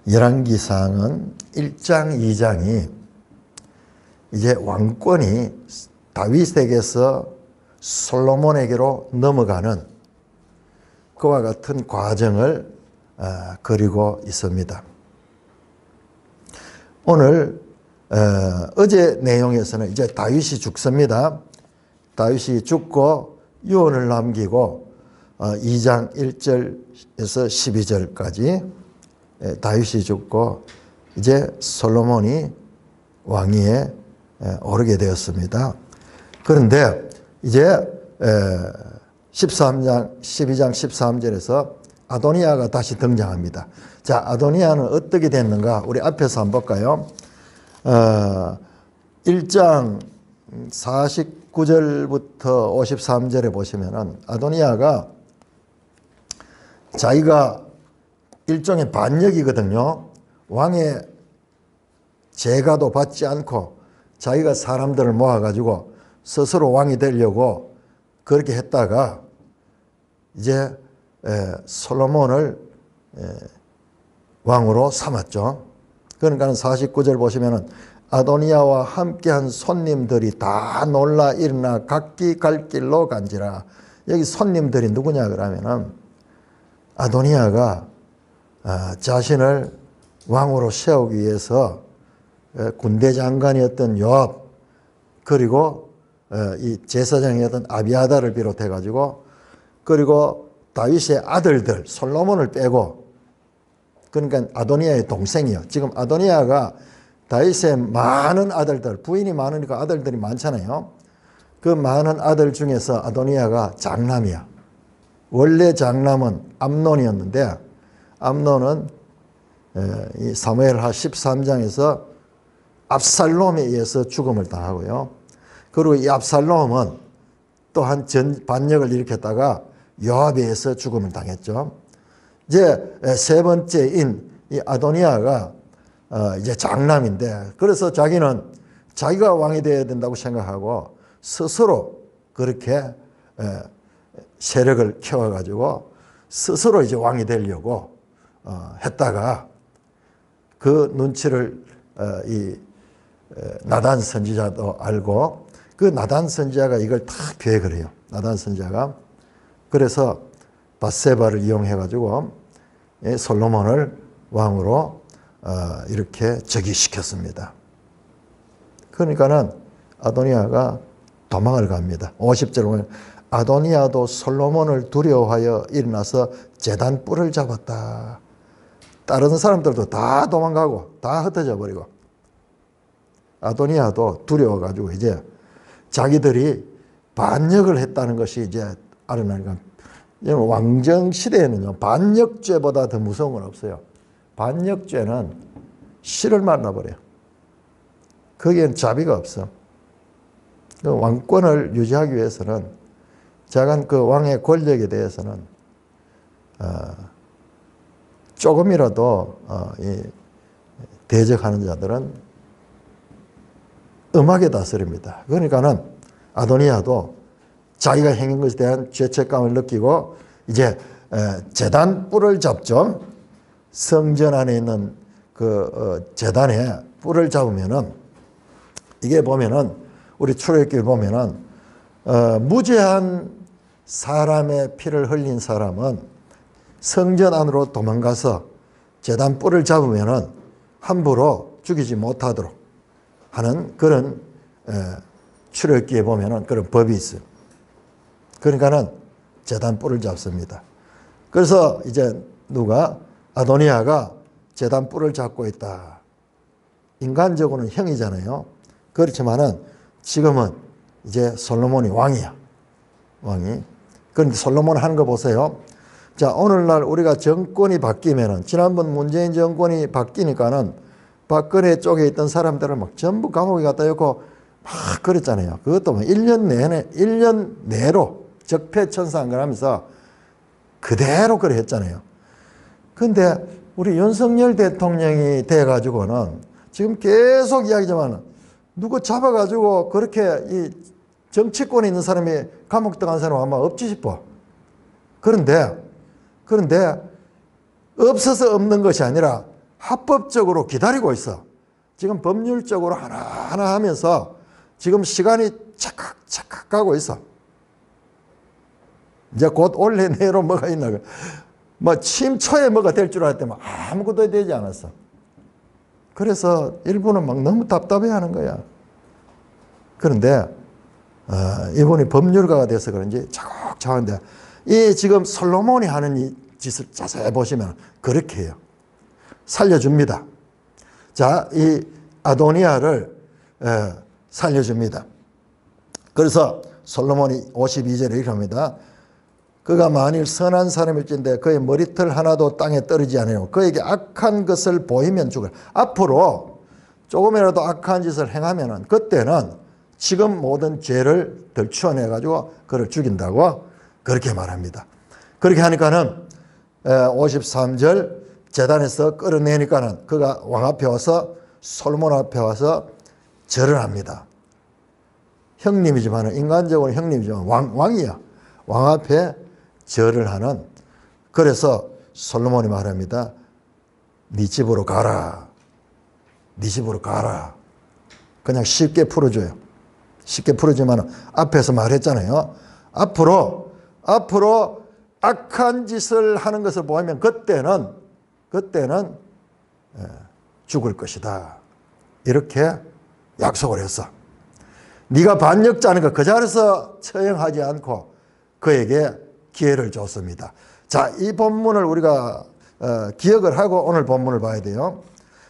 열왕기상은 1장, 2장이 이제 왕권이 다윗에게서 솔로몬에게로 넘어가는 그와 같은 과정을 그리고 있습니다. 오늘 어제 내용에서는 이제 다윗이 죽습니다. 다윗이 죽고 유언을 남기고 2장 1절에서 12절까지 다윗이 죽고 이제 솔로몬이 왕위에 오르게 되었습니다. 그런데 이제 13장, 12장 13절에서 아도니아가 다시 등장합니다. 자, 아도니아는 어떻게 됐는가? 우리 앞에서 한번 볼까요? 1장 49절부터 53절에 보시면은 아도니아가 자기가 일종의 반역이거든요. 왕의 제가도 받지 않고 자기가 사람들을 모아가지고 스스로 왕이 되려고 그렇게 했다가 이제 솔로몬을 왕으로 삼았죠. 그러니까 49절 보시면은 아도니아와 함께한 손님들이 다 놀라 일어나 각기 갈 길로 간지라. 여기 손님들이 누구냐 그러면은 아도니아가 자신을 왕으로 세우기 위해서 군대 장관이었던 요압 그리고 이 제사장이었던 아비아다를 비롯해 가지고 그리고 다윗의 아들들 솔로몬을 빼고 그러니까 아도니아의 동생이요. 지금 아도니아가 다윗의 많은 아들들 부인이 많으니까 아들들이 많잖아요. 그 많은 아들 중에서 아도니아가 장남이야. 원래 장남은 암논이었는데 암논은 이 사무엘하 13장에서 압살롬에 의해서 죽음을 당하고요. 그리고 이 압살롬은 또한 반역을 일으켰다가 요압에 의해서 죽음을 당했죠. 이제 세 번째인 이 아도니아가 이제 장남인데 그래서 자기는 자기가 왕이 되어야 된다고 생각하고 스스로 그렇게 세력을 키워가지고 스스로 이제 왕이 되려고 했다가 그 눈치를 이 나단 선지자도 알고 그 나단 선지자가 이걸 다 계획을 해요. 나단 선지자가 그래서 밧세바를 이용해 가지고 솔로몬을 왕으로 이렇게 즉위시켰습니다. 그러니까는 아도니아가 도망을 갑니다. 50절 보면 아도니아도 솔로몬을 두려워하여 일어나서 제단 뿔을 잡았다. 다른 사람들도 다 도망가고 다 흩어져 버리고 아도니아도 두려워가지고 이제 자기들이 반역을 했다는 것이 이제 알아나니까 왕정 시대에는요 반역죄보다 더 무서운 건 없어요. 반역죄는 실을 만나버려요. 거기엔 자비가 없어. 그 왕권을 유지하기 위해서는 작은 그 왕의 권력에 대해서는 조금이라도 대적하는 자들은 엄하게 다스립니다. 그러니까는 아도니아도 자기가 행한 것에 대한 죄책감을 느끼고 이제 제단 뿔을 잡죠. 성전 안에 있는 그 제단에 뿔을 잡으면은 이게 보면은 우리 출애굽기 보면은 무죄한 사람의 피를 흘린 사람은 성전 안으로 도망가서 제단 뿔을 잡으면은 함부로 죽이지 못하도록 하는 그런 출애굽기에 보면은 그런 법이 있어요. 그러니까는 제단 뿔을 잡습니다. 그래서 이제 누가 아도니아가 제단 뿔을 잡고 있다. 인간적으로는 형이잖아요. 그렇지만은 지금은 이제 솔로몬이 왕이야. 왕이. 그런데 솔로몬 하는 거 보세요. 자, 오늘날 우리가 정권이 바뀌면은 지난번 문재인 정권이 바뀌니까는 박근혜 쪽에 있던 사람들을 막 전부 감옥에 갖다 놓고 막 그랬잖아요. 그것도 뭐 1년 내로 적폐천상을 하면서 그대로 그래 했잖아요. 근데 우리 윤석열 대통령이 돼가지고는 지금 계속 이야기지만 누구 잡아가지고 그렇게 이 정치권에 있는 사람이 감옥 들어간 사람 아마 없지 싶어. 그런데 없어서 없는 것이 아니라 합법적으로 기다리고 있어. 지금 법률적으로 하나하나 하면서 지금 시간이 착각 가고 있어. 이제 곧 올해 내로 뭐가 있나. 뭐 침초에 뭐가 될 줄 알았더니 아무것도 되지 않았어. 그래서 일부는 막 너무 답답해하는 거야. 그런데 이분이 법률가가 돼서 그런지 차곡차곡한데 이 지금 솔로몬이 하는 이 짓을 자세히 보시면 그렇게 해요. 살려줍니다. 자, 이 아도니아를 살려줍니다. 그래서 솔로몬이 52절에 이렇게 합니다. 그가 만일 선한 사람일진데 그의 머리털 하나도 땅에 떨어지지 않으려 그에게 악한 것을 보이면 죽을. 앞으로 조금이라도 악한 짓을 행하면은 그때는 지금 모든 죄를 덜추어내가지고 그를 죽인다고 그렇게 말합니다. 그렇게 하니까는 53절 제단에서 끌어내니까는 그가 왕 앞에 와서 솔로몬 앞에 와서 절을 합니다. 형님이지만 인간적으로 형님이지만 왕이야. 왕 앞에 절을 하는. 그래서 솔로몬이 말합니다. 네 집으로 가라. 네 집으로 가라. 그냥 쉽게 풀어줘요. 쉽게 풀어주면 앞에서 말했잖아요. 앞으로 악한 짓을 하는 것을 보면 그때는 죽을 것이다. 이렇게 약속을 했어. 네가 반역자니까 그 자리에서 처형하지 않고 그에게 기회를 줬습니다. 자, 이 본문을 우리가 기억을 하고 오늘 본문을 봐야 돼요.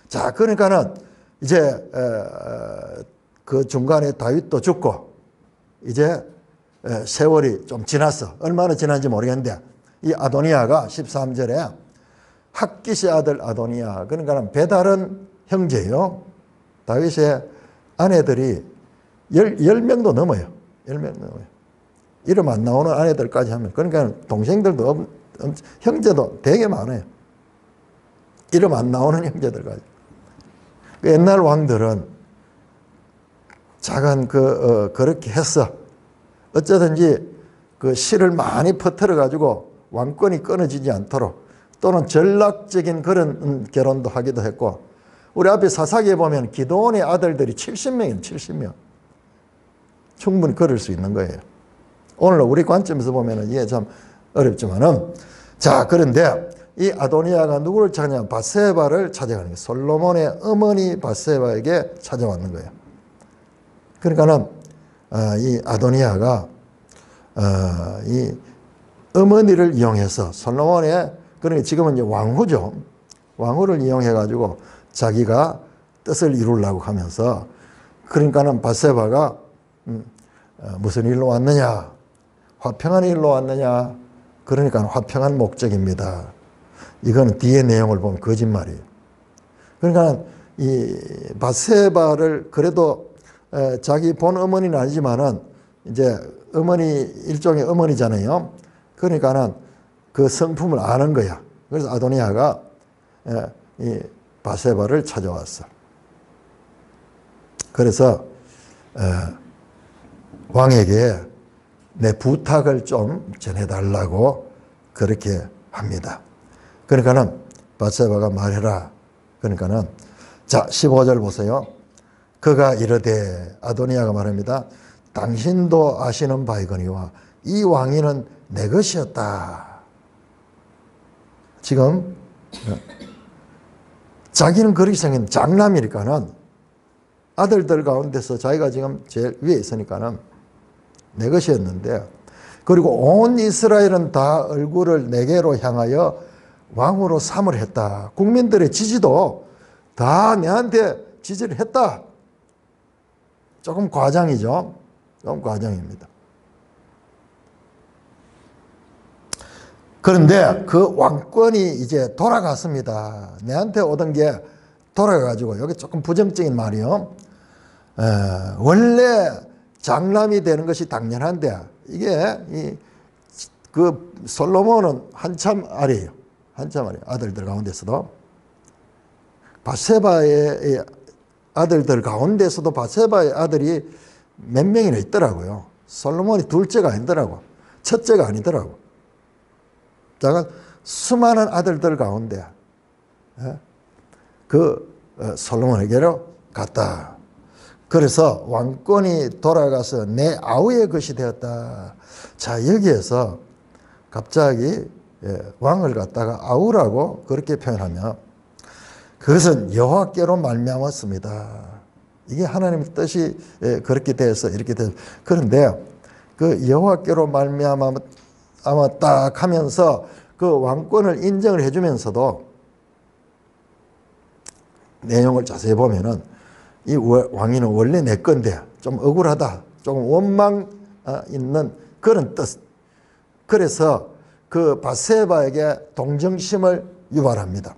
자, 그러니까는 이제 그 중간에 다윗도 죽고 이제 세월이 좀 지났어. 얼마나 지난지 모르겠는데 이 아도니아가 13절에 핫깃의 아들 아도니아, 그러니까 배다른 형제예요. 다윗의 아내들이 10명도 넘어요. 10명 넘어요. 이름 안 나오는 아내들까지 하면, 그러니까 동생들도 형제도 되게 많아요. 이름 안 나오는 형제들까지. 옛날 왕들은 작은 그렇게 했어. 어쩌든지 그 실을 많이 퍼뜨려 가지고 왕권이 끊어지지 않도록, 또는 전략적인 그런 결혼도 하기도 했고, 우리 앞에 사사기에 보면 기드온의 아들들이 70명이에요. 70명. 충분히 그럴 수 있는 거예요. 오늘 우리 관점에서 보면 이게 참 어렵지만은, 자, 그런데 이 아도니아가 누구를 찾냐면 밧세바를 찾아가는 거예요. 솔로몬의 어머니 밧세바에게 찾아왔는 거예요. 그러니까는 이 아도니아가 이 어머니를 이용해서 솔로몬의, 그러니까 지금은 이제 왕후죠. 왕후를 이용해 가지고 자기가 뜻을 이루려고 하면서, 그러니까는 밧세바가 무슨 일로 왔느냐? 화평한 일로 왔느냐? 그러니까 화평한 목적입니다. 이거는 뒤에 내용을 보면 거짓말이에요. 그러니까 이 밧세바를 그래도 자기 본 어머니는 아니지만은 이제 어머니, 일종의 어머니잖아요. 그러니까는 그 성품을 아는 거야. 그래서 아도니아가 이 밧세바를 찾아왔어. 그래서 왕에게 내 부탁을 좀 전해달라고 그렇게 합니다. 그러니까는 밧세바가 말해라. 그러니까는 자, 15절 보세요. 그가 이르되, 아도니아가 말합니다. 당신도 아시는 바이거니와 이 왕위는 내 것이었다. 지금 자기는 그렇게 생긴 장남이니까는 아들들 가운데서 자기가 지금 제일 위에 있으니까는 내 것이었는데, 그리고 온 이스라엘은 다 얼굴을 내게로 향하여 왕으로 삼을 했다. 국민들의 지지도 다 내한테 지지를 했다. 조금 과장이죠. 조금 과장입니다. 그런데 그 왕권이 이제 돌아갔습니다. 내한테 오던 게 돌아가가지고, 여기 조금 부정적인 말이요. 원래 장남이 되는 것이 당연한데, 이게 그 솔로몬은 한참 아래예요. 한참 아래. 아들들 가운데서도. 밧세바의 아들들 가운데서도 밧세바의 아들이 몇 명이나 있더라고요. 솔로몬이 둘째가 아니더라고. 첫째가 아니더라고. 자, 수많은 아들들 가운데 솔로몬에게로 갔다. 그래서 왕권이 돌아가서 내 아우의 것이 되었다. 자, 여기에서 갑자기 왕을 갖다가 아우라고 그렇게 표현하면 그것은 여호와께로 말미암았습니다. 이게 하나님의 뜻이 그렇게 돼서 이렇게 돼서 그런데 그 여호와께로 말미암아 딱 하면서 그 왕권을 인정을 해주면서도 내용을 자세히 보면은 이 왕위는 원래 내 건데 좀 억울하다, 조금 원망 있는 그런 뜻. 그래서 그 밧세바에게 동정심을 유발합니다.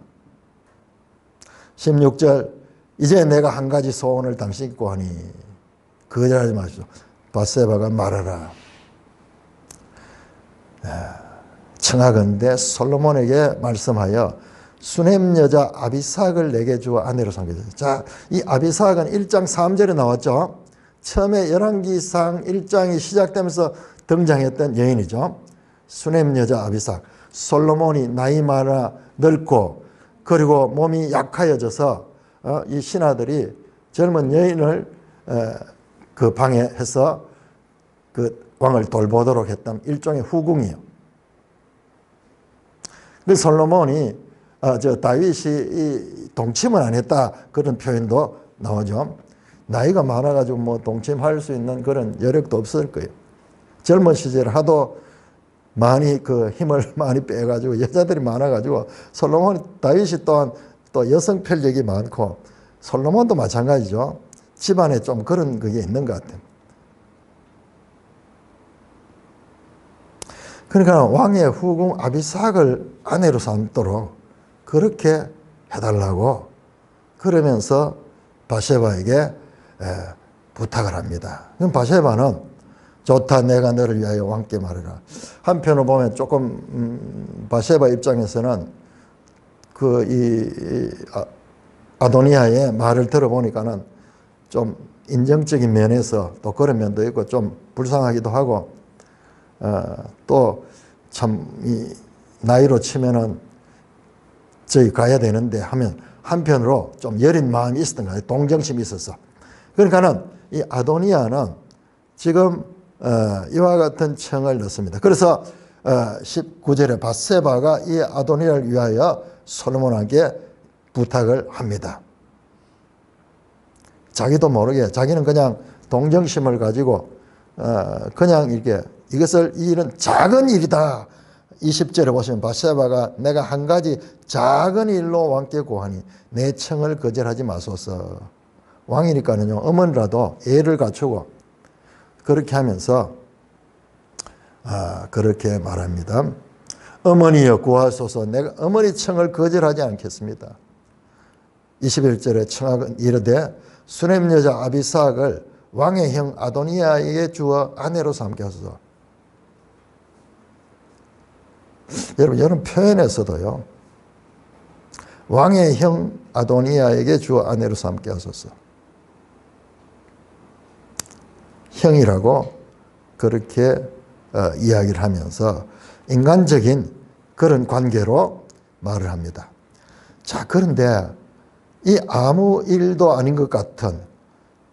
16절 이제 내가 한 가지 소원을 당신께 구하니 거절하지 마시오. 밧세바가 말하라. 청하건대 솔로몬에게 말씀하여 수넴 여자 아비삭을 내게 주어 아내로 삼게 하소서. 자, 이 아비삭은 1장 3절에 나왔죠. 처음에 열왕기상 1장이 시작되면서 등장했던 여인이죠. 수넴 여자 아비삭. 솔로몬이 나이 많아 늙고 그리고 몸이 약하여져서 이 신하들이 젊은 여인을 그 방에 해서 그 왕을 돌보도록 했던 일종의 후궁이에요. 그 솔로몬이 다윗이 동침을 안 했다 그런 표현도 나오죠. 나이가 많아가지고 뭐 동침할 수 있는 그런 여력도 없을 거예요. 젊은 시절에 하도 많이 그 힘을 많이 빼가지고 여자들이 많아가지고 다윗이 또한 또 여성 편력이 많고 솔로몬도 마찬가지죠. 집안에 좀 그런 그게 있는 것 같아요. 그러니까 왕의 후궁 아비삭을 아내로 삼도록 그렇게 해달라고 그러면서 밧세바에게 부탁을 합니다. 그럼 밧세바는 좋다, 내가 너를 위하여 왕께 말해라. 한편으로 보면 조금 밧세바 입장에서는 아도니아의 말을 들어보니까는 좀 인정적인 면에서 또 그런 면도 있고 좀 불쌍하기도 하고 또 참 이 나이로 치면은 저기 가야 되는데 하면 한편으로 좀 여린 마음이 있었던 거예요. 동정심이 있었어. 그러니까는 이 아도니아는 지금 이와 같은 청을 넣습니다. 그래서 19절에 밧세바가 이 아도니아를 위하여 솔로몬에게 부탁을 합니다. 자기도 모르게 자기는 그냥 동정심을 가지고 그냥 이렇게 이것을 이 일은 작은 일이다. 20절에 보시면 밧세바가 내가 한 가지 작은 일로 왕께 구하니 내 청을 거절하지 마소서. 왕이니까는요 어머니라도 애를 갖추고 그렇게 하면서 그렇게 말합니다. 어머니여 구하소서. 내가 어머니 청을 거절하지 않겠습니다. 21절에 청하건 이르되 수넴 여자 아비삭을 왕의 형 아도니아에게 주어 아내로 삼게 하소서. 여러분 이런 표현에서도요 왕의 형 아도니아에게 주어 아내로 삼게 하소서. 형이라고 그렇게 이야기를 하면서 인간적인 그런 관계로 말을 합니다. 자, 그런데 이 아무 일도 아닌 것 같은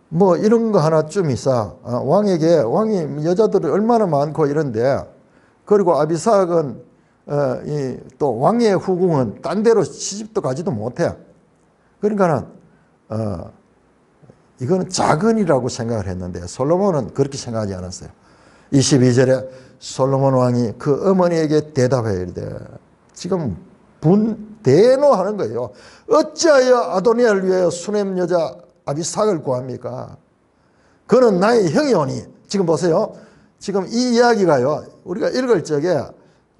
뭐 이런 거 하나쯤 있어. 왕이 여자들이 얼마나 많고 이런데 그리고 아비삭은 또 왕의 후궁은 딴 데로 시집도 가지도 못해. 그러니까는 이거는 작은 일이라고 생각을 했는데 솔로몬은 그렇게 생각하지 않았어요. 22절에 솔로몬 왕이 그 어머니에게 대답해야 돼. 지금 대노하는 거예요. 어찌하여 아도니아를 위하여 수넴 여자 아비삭을 구합니까? 그는 나의 형이오니. 지금 보세요. 지금 이 이야기가요. 우리가 읽을 적에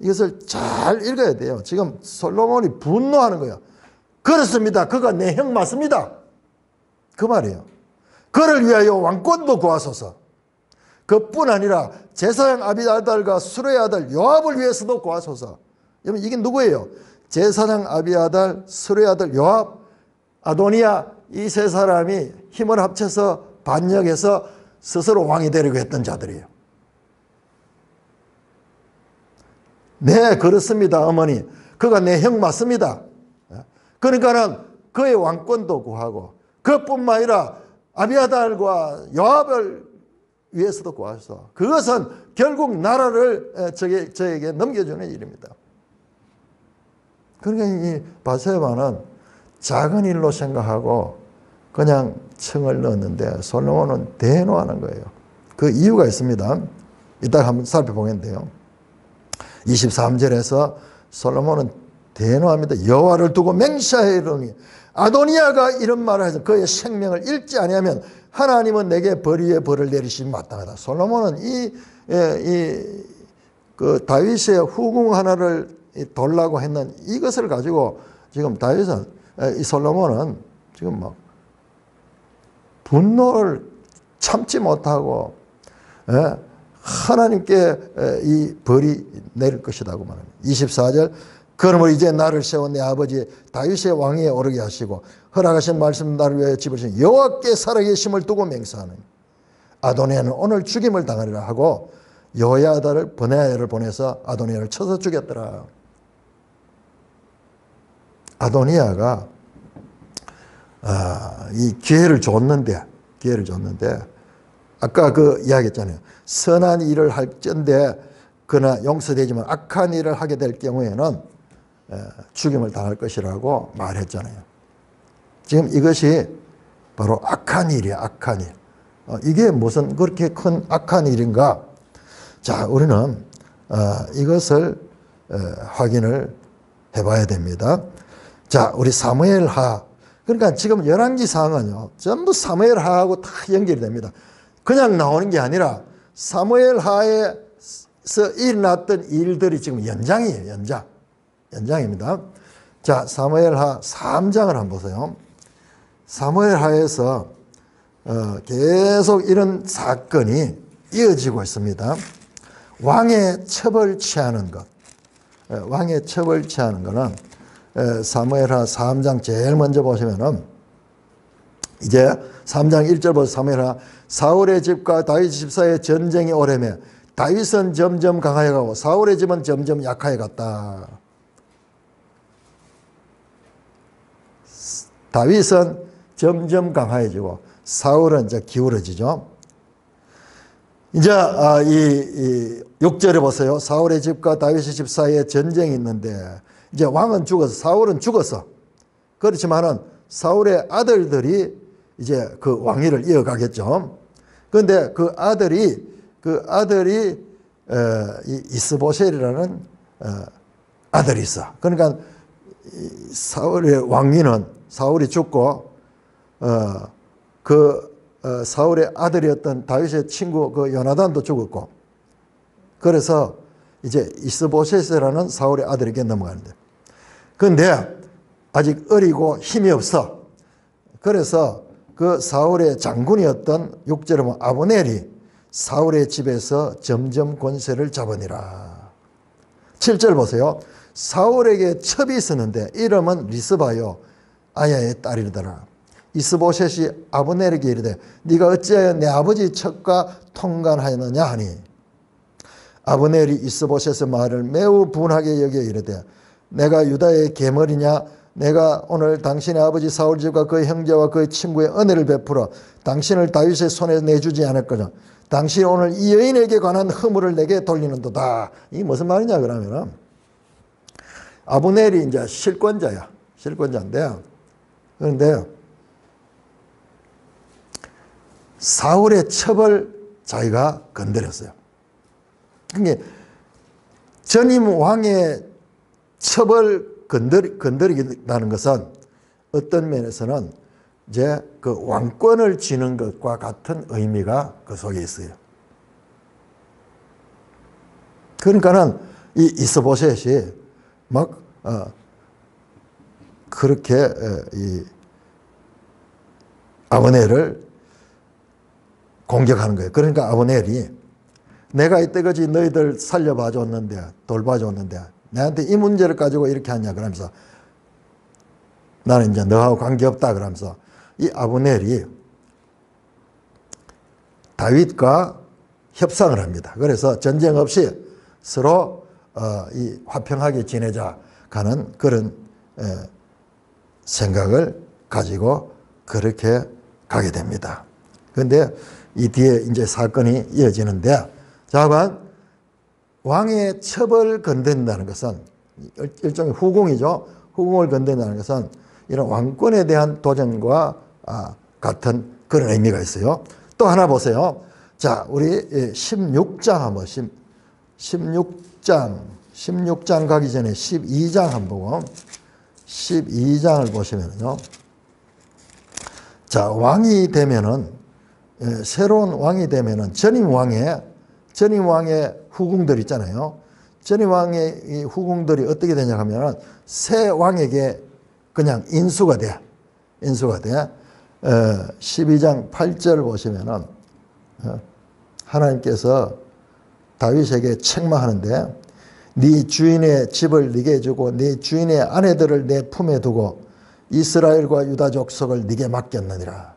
이것을 잘 읽어야 돼요. 지금 솔로몬이 분노하는 거예요. 그렇습니다. 그가 내 형 맞습니다. 그 말이에요. 그를 위하여 왕권도 구하소서. 그뿐 아니라 제사장 아비아달과 수레의 아들 요압을 위해서도 구하소서. 여러분 이게 누구예요? 제사장 아비아달, 수레의 아들 요압, 아도니아 이 세 사람이 힘을 합쳐서 반역해서 스스로 왕이 되려고 했던 자들이에요. 네, 그렇습니다, 어머니. 그가 내 형 맞습니다. 그러니까는 그의 왕권도 구하고 그뿐만 아니라 아비아달과 요압을 위해서도 구하셔서 그것은 결국 나라를 저에게 넘겨주는 일입니다. 그러니까 이 바세바는 작은 일로 생각하고 그냥 청을 넣었는데 솔로몬은 대노하는 거예요. 그 이유가 있습니다. 이따가 한번 살펴보겠는데요. 23절에서 솔로몬은 대노합니다. 여호와를 두고 맹세하여 이르노니 아도니아가 이런 말을 해서 그의 생명을 잃지 아니하면 하나님은 내게 벌 위에 벌을 내리시면 마땅하다. 솔로몬은 그 다윗의 후궁 하나를 돌라고 했는 이것을 가지고 지금 다윗은 이 솔로몬은 지금 막 분노를 참지 못하고 하나님께 이 벌이 내릴 것이라고 말합니다. 24절 그러므로 이제 나를 세워 내 아버지 다윗의 왕위에 오르게 하시고 허락하신 말씀 나를 위하여 집을 지은 여호와께 살아계심을 두고 맹세하는 아도니아는 오늘 죽임을 당하리라 하고 여호야다를 버나야를 보내서 아도니아를 쳐서 죽였더라. 아도니아가 이 기회를 줬는데 아까 그 이야기했잖아요. 선한 일을 할전데 그러나 용서되지만 악한 일을 하게 될 경우에는 죽임을 당할 것이라고 말했잖아요. 지금 이것이 바로 악한 일이야. 악한 일. 이게 무슨 그렇게 큰 악한 일인가? 자, 우리는 이것을 확인을 해봐야 됩니다. 자, 우리 사무엘하. 그러니까 지금 열왕기상은요 전부 사무엘하하고 다 연결이 됩니다. 그냥 나오는 게 아니라 사무엘하에서 일어났던 일들이 지금 연장이에요. 연장입니다. 자, 사무엘하 3장을 한번 보세요. 사무엘하에서 계속 이런 사건이 이어지고 있습니다. 왕의 첩을 취하는 것. 왕의 첩을 취하는 것은 사무엘하 3장 제일 먼저 보시면은 이제 3장 1절부터 사무엘하 사울의 집과 다윗 집 사이에 전쟁이 오래며 다윗은 점점 강하여 가고 사울의 집은 점점 약하여 갔다. 다윗은 점점 강해지고 사울은 이제 기울어지죠. 이제 이 6절에 보세요. 사울의 집과 다윗의 집 사이에 전쟁이 있는데 이제 왕은 죽어서 사울은 죽었어. 그렇지만은 사울의 아들들이 이제 그 왕위를 이어가겠죠. 그런데 그 아들이 이스보셀이라는 아들이 있어. 그러니까 사울의 왕위는 사울이 죽고 사울의 아들이었던 다윗의 친구 그 요나단도 죽었고 그래서 이제 이스보셋이라는 사울의 아들에게 넘어가는데 그런데 아직 어리고 힘이 없어. 그래서 그 사울의 장군이었던 6절에 보면 아브넬이 사울의 집에서 점점 권세를 잡으니라. 7절 보세요. 사울에게 첩이 있었는데 이름은 리스바요 아야의 딸이더라. 이스보셋이 아브넬에게 이르되 네가 어찌하여 내 아버지 첩과 통관하였느냐 하니 아브넬이 이스보셋의 말을 매우 분하게 여겨 이르되 내가 유다의 계머리냐 내가 오늘 당신의 아버지 사울 집과 그의 형제와 그의 친구의 은혜를 베풀어 당신을 다윗의 손에 내주지 않을 거냐. 당신이 오늘 이 여인에게 관한 허물을 내게 돌리는도다. 이게 무슨 말이냐 그러면은 아브넬이 이제 실권자야. 실권자인데 그런데 사울의 첩을 자기가 건드렸어요. 그러니까 전임 왕의 첩을 건드리다는 것은 어떤 면에서는 이제 그 왕권을 쥐는 것과 같은 의미가 그 속에 있어요. 그러니까는 이 이스보셋이 막 그렇게 이 아브넬을 공격하는 거예요. 그러니까 아브넬이 내가 이때까지 너희들 살려봐 줬는데 돌봐 줬는데 내한테 이 문제를 가지고 이렇게 하냐 그러면서 나는 이제 너하고 관계없다 그러면서 이 아브넬이 다윗과 협상을 합니다. 그래서 전쟁 없이 서로 이 화평하게 지내자 가는 그런 생각을 가지고 그렇게 가게 됩니다. 그런데 이 뒤에 이제 사건이 이어지는데, 자, 왕의 첩을 건든다는 것은 일종의 후궁이죠. 후궁을 건든다는 것은 이런 왕권에 대한 도전과 같은 그런 의미가 있어요. 또 하나 보세요. 자, 우리 16장 한번 16장 가기 전에 12장 한번 보고 12장을 보시면요. 자, 왕이 되면은 새로운 왕이 되면은 전임 왕의 후궁들 있잖아요. 전임 왕의 이 후궁들이 어떻게 되냐 하면은 새 왕에게 그냥 인수가 돼. 12장 8절 보시면은 하나님께서 다윗에게 책망하는데, 네 주인의 집을 네게 주고 네 주인의 아내들을 내 품에 두고 이스라엘과 유다 족속을 네게 맡겼느니라.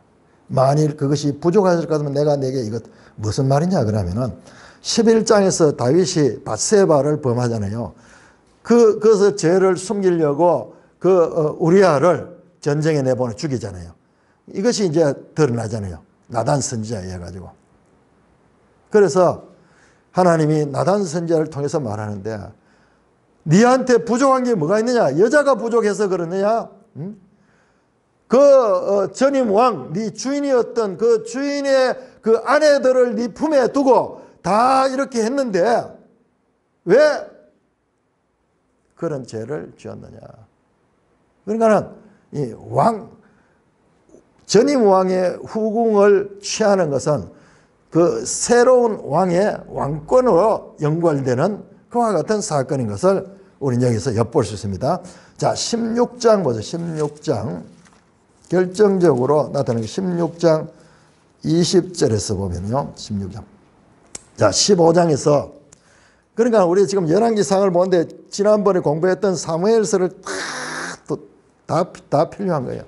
만일 그것이 부족하실 것 같으면 내가 네게 이것 무슨 말이냐 그러면은 11장에서 다윗이 밧세바를 범하잖아요. 그것을 죄를 숨기려고 우리아를 전쟁에 내보내 죽이잖아요. 이것이 이제 드러나잖아요. 나단 선지자에 의해 가지고. 그래서 하나님이 나단 선지자를 통해서 말하는데, 네한테 부족한 게 뭐가 있느냐? 여자가 부족해서 그러느냐? 응? 전임 왕, 네 주인이었던 그 주인의 그 아내들을 네 품에 두고 다 이렇게 했는데 왜 그런 죄를 지었느냐? 그러니까는 이 전임 왕의 후궁을 취하는 것은 그 새로운 왕의 왕권으로 연결되는 그와 같은 사건인 것을 우리는 여기서 엿볼 수 있습니다. 자, 16장 보세요. 16장. 결정적으로 나타나는 게 16장 20절에서 보면요. 16장. 자, 15장에서, 그러니까 우리 지금 열왕기상을 보는데 지난번에 공부했던 사무엘서를 다 필요한 거예요.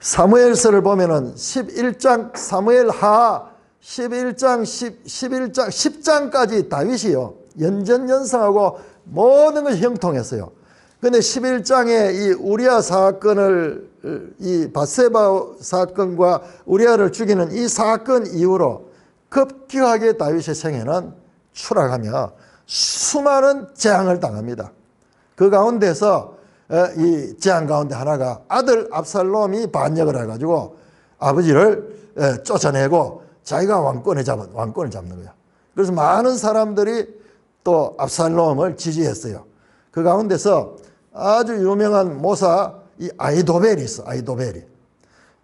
사무엘서를 보면은 11장 사무엘하 11장 10장까지 다윗이요. 연전연승하고 모든 것이 형통했어요. 그런데 11장에 이 우리아 사건을, 이 밧세바 사건과 우리아를 죽이는 이 사건 이후로 급격하게 다윗의 생애는 추락하며 수많은 재앙을 당합니다. 그 가운데서 이 재앙 가운데 하나가 아들 압살롬이 반역을 해가지고 아버지를 쫓아내고 자기가 왕권을 잡는 거예요. 그래서 많은 사람들이 또 압살롬을 지지했어요. 그 가운데서 아주 유명한 모사 이 아히도벨이 있어. 아히도벨이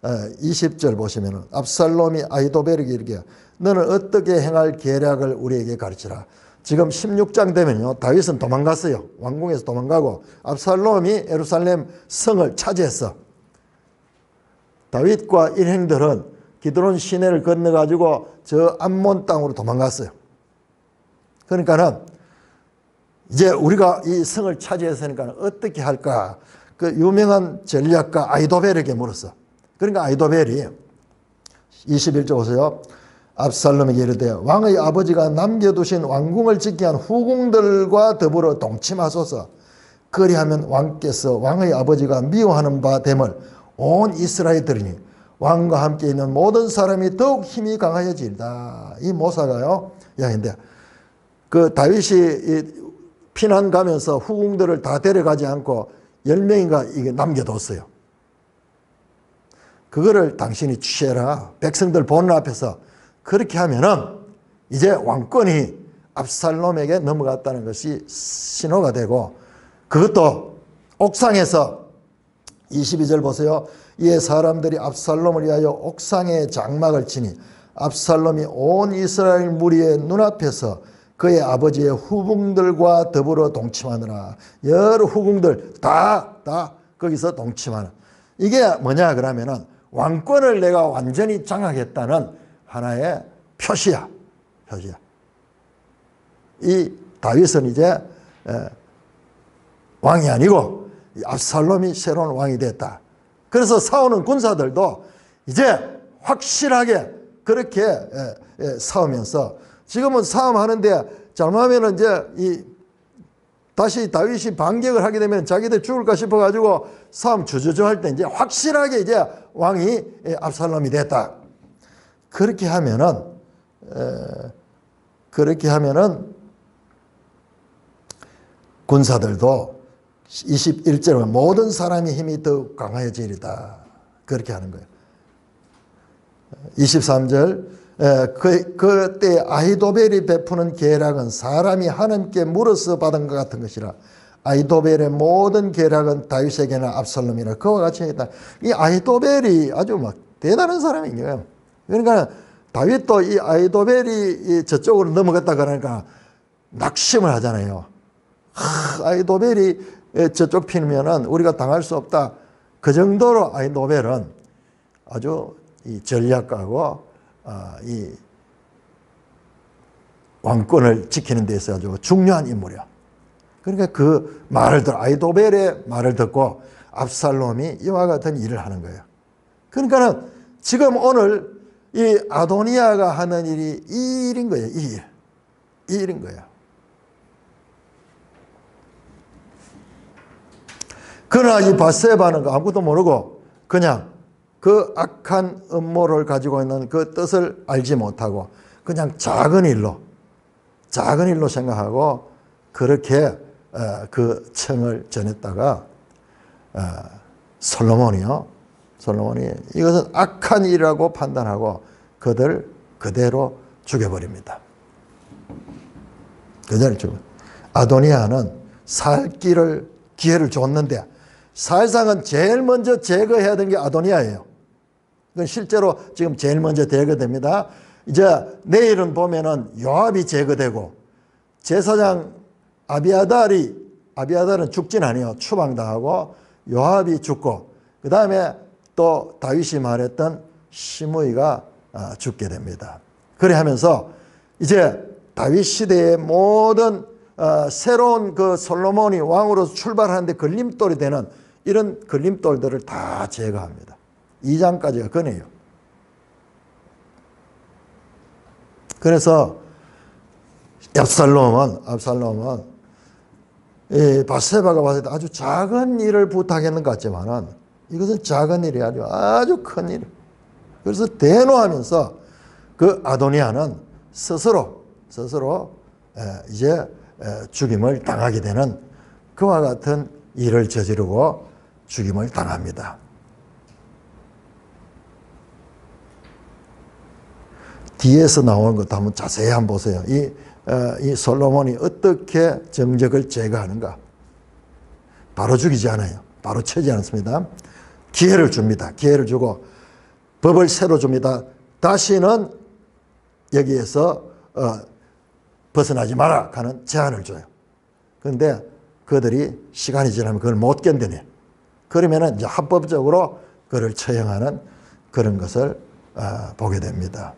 20절 보시면은 압살롬이 아히도벨에게 이렇게, 너는 어떻게 행할 계략을 우리에게 가르치라. 지금 16장 되면요, 다윗은 도망갔어요. 왕궁에서 도망가고 압살롬이 예루살렘 성을 차지했어. 다윗과 일행들은 기드론 시내를 건너가지고 저 암몬 땅으로 도망갔어요. 그러니까는 이제 우리가 이 성을 차지했으니까 어떻게 할까? 그 유명한 전략가 아히도벨에게 물었어. 그러니까 아히도벨이 21절 보세요. 압살롬에게 이르되 왕의 아버지가 남겨두신 왕궁을 지키기 위한 후궁들과 더불어 동침하소서. 그리하면 왕께서 왕의 아버지가 미워하는 바 됨을 온 이스라엘 들으니 왕과 함께 있는 모든 사람이 더욱 힘이 강하여지리다. 이 모사가요, 야인데 그 다윗이 피난 가면서 후궁들을 다 데려가지 않고 10명인가 이게 남겨뒀어요. 그거를 당신이 취해라. 백성들 보는 앞에서 그렇게 하면은 이제 왕권이 압살롬에게 넘어갔다는 것이 신호가 되고, 그것도 옥상에서 22절 보세요. 이에 사람들이 압살롬을 위하여 옥상에 장막을 치니 압살롬이 온 이스라엘 무리의 눈앞에서 그의 아버지의 후궁들과 더불어 동침하느라. 여러 후궁들 다 거기서 동침하는. 이게 뭐냐 그러면은 왕권을 내가 완전히 장악했다는 하나의 표시야. 이 다윗은 이제 왕이 아니고 압살롬이 새로운 왕이 됐다. 그래서 싸우는 군사들도 이제 확실하게 그렇게 싸우면서, 지금은 싸움하는데 잘못하면 이제 이 다시 다윗이 반격을 하게 되면 자기들 죽을까 싶어가지고 싸움 주저주 할 때 이제 확실하게 이제 왕이 압살롬이 됐다. 그렇게 하면은 군사들도 21절은 모든 사람의 힘이 더욱 강해지리다. 그렇게 하는 거예요. 23절 그때 아히도벨이 베푸는 계략은 사람이 하나님께 물어서 받은 것 같은 것이라. 아히도벨의 모든 계략은 다윗에게는 압살롬이라. 그와 같이 했다. 이 아히도벨이 아주 막 대단한 사람인 거예요. 그러니까 다윗도 이 아히도벨이 저쪽으로 넘어갔다 그러니까 낙심을 하잖아요. 아히도벨이 저쪽 피면은 우리가 당할 수 없다. 그 정도로 아히도벨은 아주 이 전략가고 이 왕권을 지키는 데 있어서 아주 중요한 인물이야. 그러니까 그 말을 아히도벨의 말을 듣고 압살롬이 이와 같은 일을 하는 거예요. 그러니까는 지금 오늘 이 아도니아가 하는 일이 이 일인 거예요. 이 일인 거예요. 그러나 이 밧세바는 아무것도 모르고 그냥 그 악한 음모를 가지고 있는 그 뜻을 알지 못하고 그냥 작은 일로 생각하고 그렇게 그 청을 전했다가 솔로몬이 이것은 악한 일이라고 판단하고 그들 그대로 죽여버립니다. 그대로 죽여. 아도니아는 살 기회를 줬는데 사실상은 제일 먼저 제거해야 되는 게 아도니아예요. 그건 실제로 지금 제일 먼저 제거됩니다. 이제 내일은 보면은 요압이 제거되고 제사장 아비아달은 죽진 아니에요. 추방당하고 요압이 죽고 그 다음에 또 다윗이 말했던 시므이가 죽게 됩니다. 그래 하면서 이제 다윗 시대의 모든 새로운 그 솔로몬이 왕으로 출발하는데 걸림돌이 되는 이런 걸림돌들을 다 제거합니다. 2장까지가 그네요. 그래서 압살롬은 이 밧세바가 봤을 때 아주 작은 일을 부탁했는 것 같지만은 이것은 작은 일이 아니고 아주 큰 일. 그래서 대노하면서 그 아도니아는 스스로 이제 죽임을 당하게 되는 그와 같은 일을 저지르고 죽임을 당합니다. 뒤에서 나오는 것도 한번 자세히 한번 보세요. 이 솔로몬이 어떻게 정적을 제거하는가. 바로 죽이지 않아요. 바로 쳐지 않습니다. 기회를 줍니다. 기회를 주고 법을 새로 줍니다. 다시는 여기에서 벗어나지 마라 하는 제한을 줘요. 그런데 그들이 시간이 지나면 그걸 못 견디네. 그러면 이제 합법적으로 그를 처형하는 그런 것을 보게 됩니다.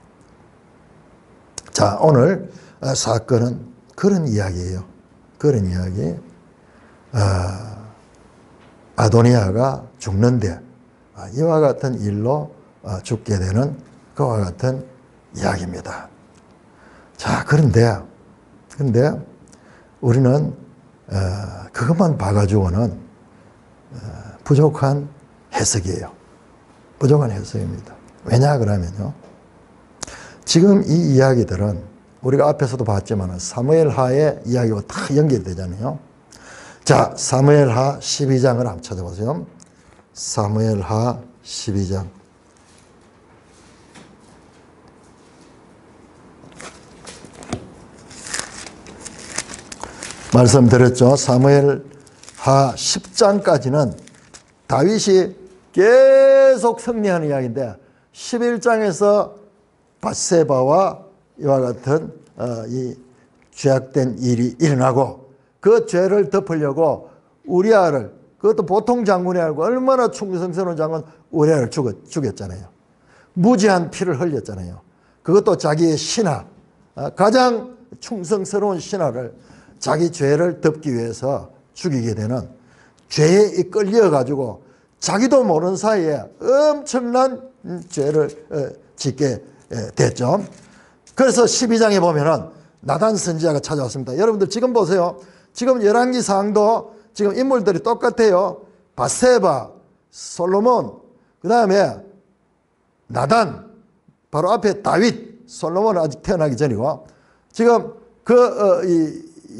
자, 오늘 사건은 그런 이야기예요. 그런 이야기. 아도니아가 죽는데 이와 같은 일로 죽게 되는 그와 같은 이야기입니다. 자, 그런데 우리는 그것만 봐가지고는 부족한 해석이에요. 부족한 해석입니다. 왜냐 그러면요. 지금 이 이야기들은 우리가 앞에서도 봤지만 사무엘하의 이야기와 다 연결되잖아요. 자, 사무엘하 12장을 한번 찾아보세요. 사무엘하 12장. 말씀드렸죠. 사무엘하 10장까지는 다윗이 계속 승리하는 이야기인데 11장에서 밧세바와 이와 같은 이 죄악된 일이 일어나고 그 죄를 덮으려고 우리아를, 그것도 보통 장군이 아니고 얼마나 충성스러운 장군 우리아를 죽였잖아요. 무지한 피를 흘렸잖아요. 그것도 자기의 신하, 가장 충성스러운 신하를 자기 죄를 덮기 위해서 죽이게 되는 죄에 이끌려가지고 자기도 모르는 사이에 엄청난 죄를 짓게 됐죠. 그래서 12장에 보면은 나단 선지자가 찾아왔습니다. 여러분들 지금 보세요. 지금 열왕기 사항도 지금 인물들이 똑같아요. 바세바, 솔로몬, 그 다음에 나단, 바로 앞에 다윗, 솔로몬은 아직 태어나기 전이고, 지금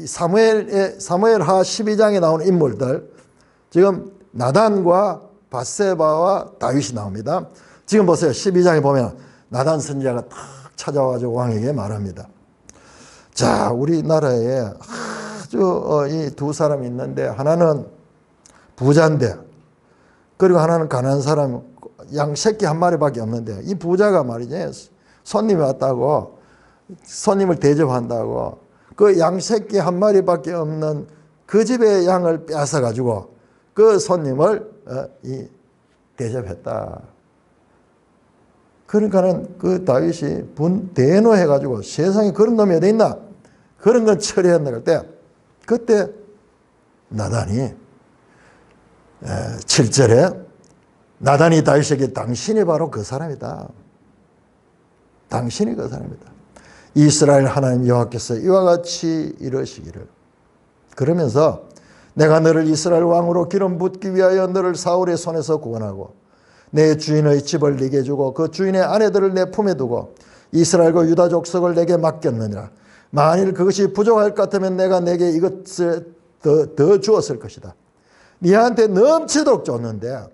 사무엘하 12장에 나오는 인물들, 지금 나단과 바세바와 다윗이 나옵니다. 지금 보세요. 12장에 보면 나단 선지자가 탁 찾아와가지고 왕에게 말합니다. 자, 우리나라에 아주 이 두 사람이 있는데, 하나는 부자인데, 그리고 하나는 가난한 사람, 양 새끼 한 마리밖에 없는데, 이 부자가 말이지, 손님이 왔다고, 손님을 대접한다고, 그 양 새끼 한 마리밖에 없는 그 집의 양을 빼앗아가지고, 그 손님을 대접했다. 그러니까는 그 다윗이 대노해가지고 세상에 그런 놈이 어디 있나? 그런 건 처리한다 할 때, 그때 나단이 7절에 나단이 다윗에게 당신이 바로 그 사람이다. 당신이 그 사람이다. 이스라엘 하나님 여호와께서 이와 같이 이러시기를. 그러면서 내가 너를 이스라엘 왕으로 기름 붓기 위하여 너를 사울의 손에서 구원하고 내 주인의 집을 네게 주고 그 주인의 아내들을 내 품에 두고 이스라엘과 유다 족속을 내게 맡겼느니라. 만일 그것이 부족할 것 같으면 내가 내게 이것을 더 주었을 것이다. 네한테 넘치도록 줬는데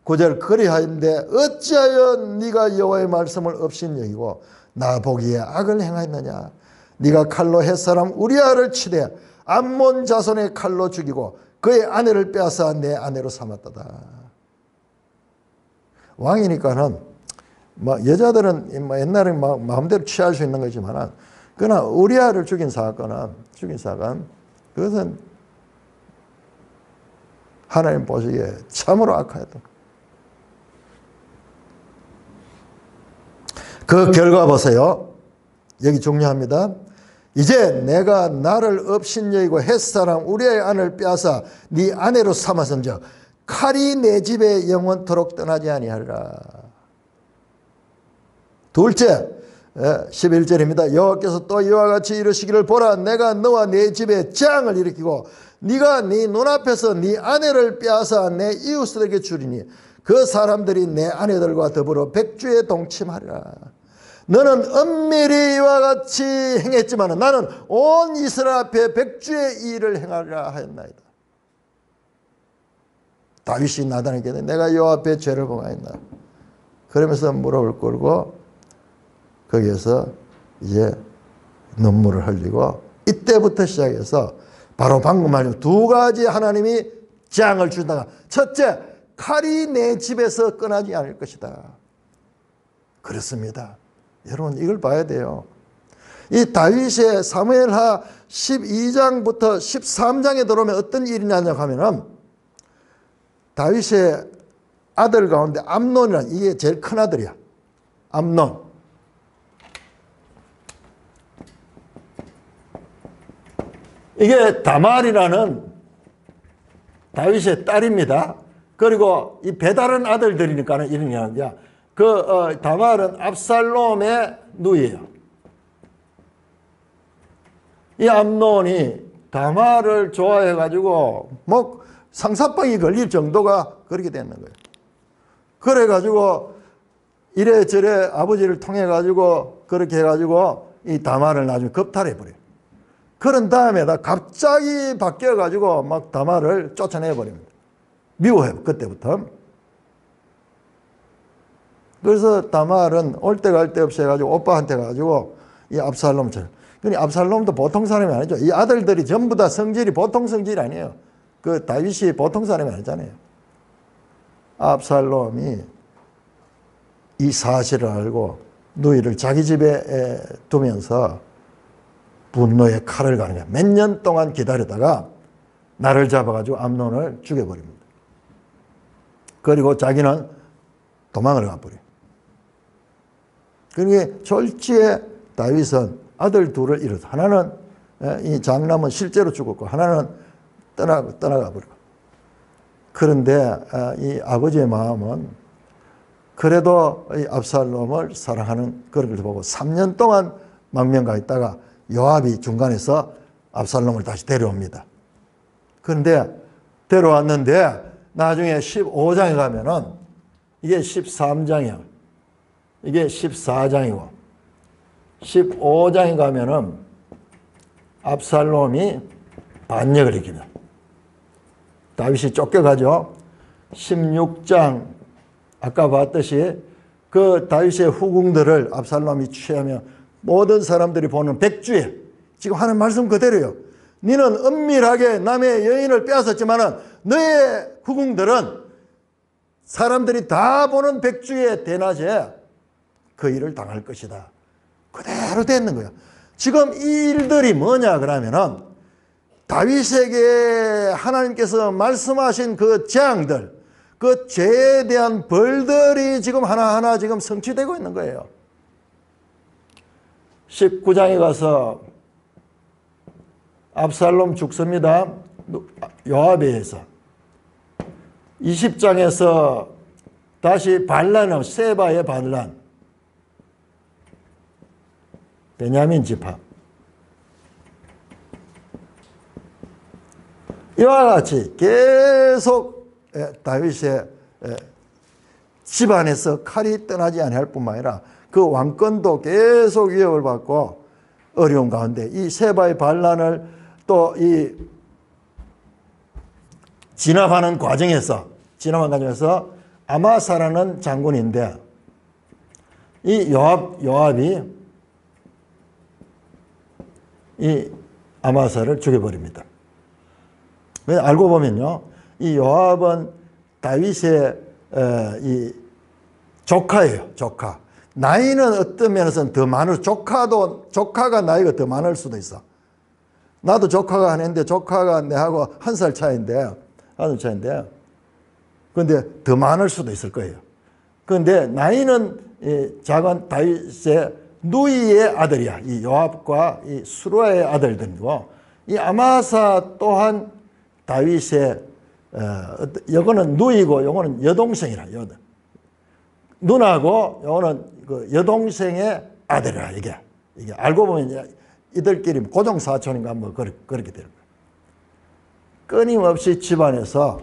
9절 그리하였는데 어찌하여 네가 여호와의 말씀을 업신여기고 나보기에 악을 행하였느냐. 네가 칼로 햇사람 우리아를 치되 암몬 자손의 칼로 죽이고 그의 아내를 빼앗아 내 아내로 삼았다. 왕이니까는 여자들은 옛날에 마음대로 취할 수 있는 거지만, 그러나 우리아를 죽인 사건 그것은 하나님 보시기에 참으로 악하였다. 그 결과 보세요. 여기 중요합니다. 이제 내가 나를 업신여기고 햇사람 우리아의 아내를 빼앗아 네 아내로 삼았은즉 칼이 내 집에 영원토록 떠나지 아니하리라. 둘째 11절입니다. 여호와께서 또 이와 같이 이르시기를 보라 내가 너와 내 집에 재앙을 일으키고 네가 네 눈앞에서 네 아내를 빼앗아 내 이웃들에게 주리니 그 사람들이 내 아내들과 더불어 백주에 동침하리라. 너는 엄밀히 이와 같이 행했지만 나는 온 이스라엘 앞에 백주의 일을 행하리라 하였나이다. 다윗이 나단에게 내가 여호와 앞에 죄를 범하였나. 그러면서 무릎을 꿇고 거기에서 이제 눈물을 흘리고, 이때부터 시작해서 바로 방금 말한 두 가지 하나님이 재앙을 주다가, 첫째, 칼이 내 집에서 떠나지 않을 것이다. 그렇습니다. 여러분 이걸 봐야 돼요. 이 다윗의 사무엘하 12장부터 13장에 들어오면 어떤 일이 나냐고 하면은, 다윗의 아들 가운데 암논이라는, 이게 제일 큰 아들이야. 암논. 이게 다말이라는 다윗의 딸입니다. 그리고 이 배다른 아들들이니까는 이런 얘기야. 다말은 압살롬의 누이예요. 이 암논이 다말을 좋아해가지고 뭐 상사병이 걸릴 정도가 그렇게 됐는 거예요. 그래가지고 이래저래 아버지를 통해가지고 그렇게 해가지고 이 다말을 나중에 겁탈해버려요. 그런 다음에 갑자기 바뀌어가지고 막 다말을 쫓아내버립니다. 미워해요, 그때부터. 그래서 다말은 올 때 갈 데 없이 해가지고 오빠한테 가가지고 이 압살롬처럼. 근데 압살롬도 보통 사람이 아니죠. 이 아들들이 전부 다 성질이 보통 성질이 아니에요. 그 다윗이 보통 사람이 아니잖아요. 압살롬이 이 사실을 알고 누이를 자기 집에 두면서 분노의 칼을 가는 거야. 몇 년 동안 기다리다가 나를 잡아가지고 암논을 죽여버립니다. 그리고 자기는 도망을 가버려요. 그러니까 졸지에 다윗은 아들 둘을 잃어서, 하나는 이 장남은 실제로 죽었고 하나는 떠나가 버리고. 그런데 이 아버지의 마음은 그래도 이 압살롬을 사랑하는 그런 걸 보고 3년 동안 망명가 있다가 요압이 중간에서 압살롬을 다시 데려옵니다. 그런데 데려왔는데 나중에 15장에 가면은 이게 13장이야. 이게 14장이고 15장에 가면은 압살롬이 반역을 일으킵니다. 다윗이 쫓겨가죠. 16장 아까 봤듯이 그 다윗의 후궁들을 압살롬이 취하며 모든 사람들이 보는 백주에 지금 하는 말씀 그대로요. 너는 은밀하게 남의 여인을 빼앗았지만은 너의 후궁들은 사람들이 다 보는 백주의 대낮에 그 일을 당할 것이다. 그대로 됐는 거예요. 지금 이 일들이 뭐냐 그러면은 다윗에게 하나님께서 말씀하신 그 재앙들, 그 죄에 대한 벌들이 지금 하나하나 지금 성취되고 있는 거예요. 19장에 가서 압살롬 죽습니다. 요압에 의해서. 20장에서 다시 반란은 세바의 반란. 베냐민 지파. 이와 같이 계속 다윗의 집안에서 칼이 떠나지 아니할 뿐만 아니라 그 왕권도 계속 위협을 받고 어려운 가운데 이 세바의 반란을 또 이 진압하는 과정에서 아마사라는 장군인데 이 요압이 이 아마사를 죽여버립니다. 알고 보면요, 이 요압은 다윗의 이 조카예요. 조카. 나이는 어떤 면에서는 더 많을, 조카가 나이가 더 많을 수도 있어. 나도 조카가 하나인데 조카가 내하고 1살 차이인데, 그런데 더 많을 수도 있을 거예요. 그런데 나이는 작은 다윗의 누이의 아들이야. 이 요압과 이 수루아의 아들들이고, 이 아마사 또한 다윗의 요거는 누이고 요거는 여동생이라. 누나고 요거는 그 여동생의 아들이라. 이게 알고 보면 이들끼리 고종사촌인가 뭐 그렇게 되는 거예요. 끊임없이 집안에서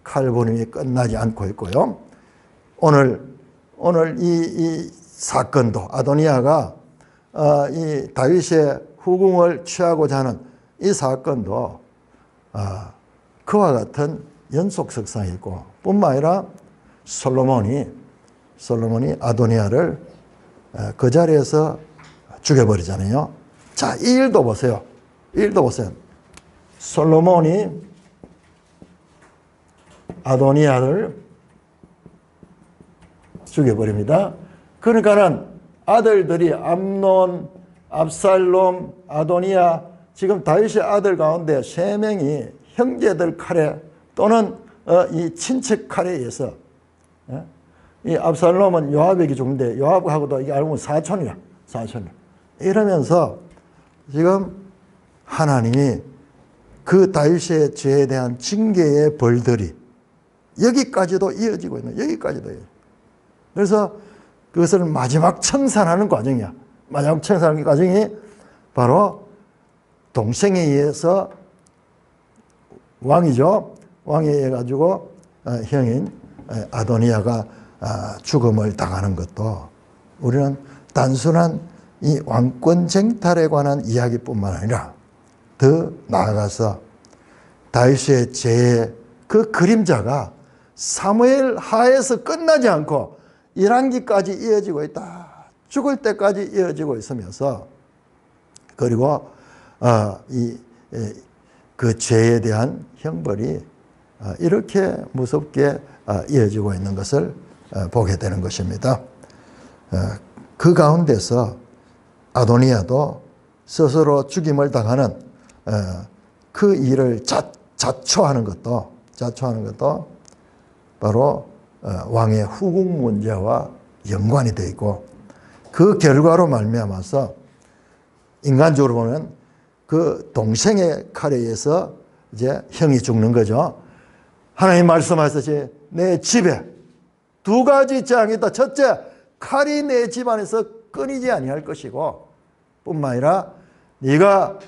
칼부림이 끝나지 않고 있고요. 오늘 이 사건도 아도니아가 이 다윗의 후궁을 취하고자 하는 이 사건도 그와 같은 연속성이 있고, 뿐만 아니라 솔로몬이 아도니아를 그 자리에서 죽여버리잖아요. 자, 이 일도 보세요. 솔로몬이 아도니아를 죽여버립니다. 그러니까는 아들들이 암논, 압살롬, 아도니아, 지금 다윗의 아들 가운데 3명이 형제들 칼에 또는 이 친척 칼에 의해서, 이 압살롬은 요압에게 죽는데 요압하고도 이게 알고 보면 사촌이야. 이러면서 지금 하나님이 그 다윗의 죄에 대한 징계의 벌들이 여기까지도 이어지고 있는, 여기까지도. 그래서 그것을 마지막 청산하는 과정이야. 마지막 청산하는 과정이 바로 동생에 의해서 왕이죠. 왕에 의해 가지고 형인 아도니아가 죽음을 당하는 것도 우리는 단순한 이 왕권 쟁탈에 관한 이야기뿐만 아니라 더 나아가서 다윗의 죄의 그 그림자가 사무엘 하에서 끝나지 않고 1한기까지 이어지고 있다. 죽을 때까지 이어지고 있으면서, 그리고 그 죄에 대한 형벌이 이렇게 무섭게 이어지고 있는 것을 보게 되는 것입니다. 그 가운데서 아도니아도 스스로 죽임을 당하는 그 일을 자초하는 것도 바로 왕의 후궁 문제와 연관이 되어 있고, 그 결과로 말미암아서 인간적으로 보면 그 동생의 칼에 의해서 이제 형이 죽는 거죠. 하나님 말씀하셨듯이 내 집에 2가지 재앙이 있다. 첫째, 칼이 내 집안에서 끊이지 아니할 것이고, 뿐만 아니라 네가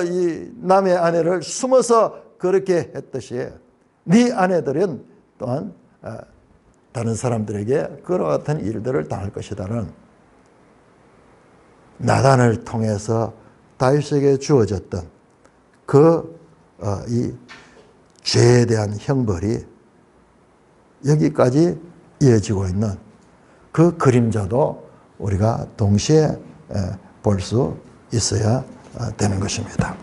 이 남의 아내를 숨어서 그렇게 했듯이 네 아내들은 또한 다른 사람들에게 그와 같은 일들을 당할 것이다는 나단을 통해서 다윗에게 주어졌던 이 죄에 대한 형벌이 여기까지 이어지고 있는 그 그림자도 우리가 동시에 볼 수 있어야 되는 것입니다.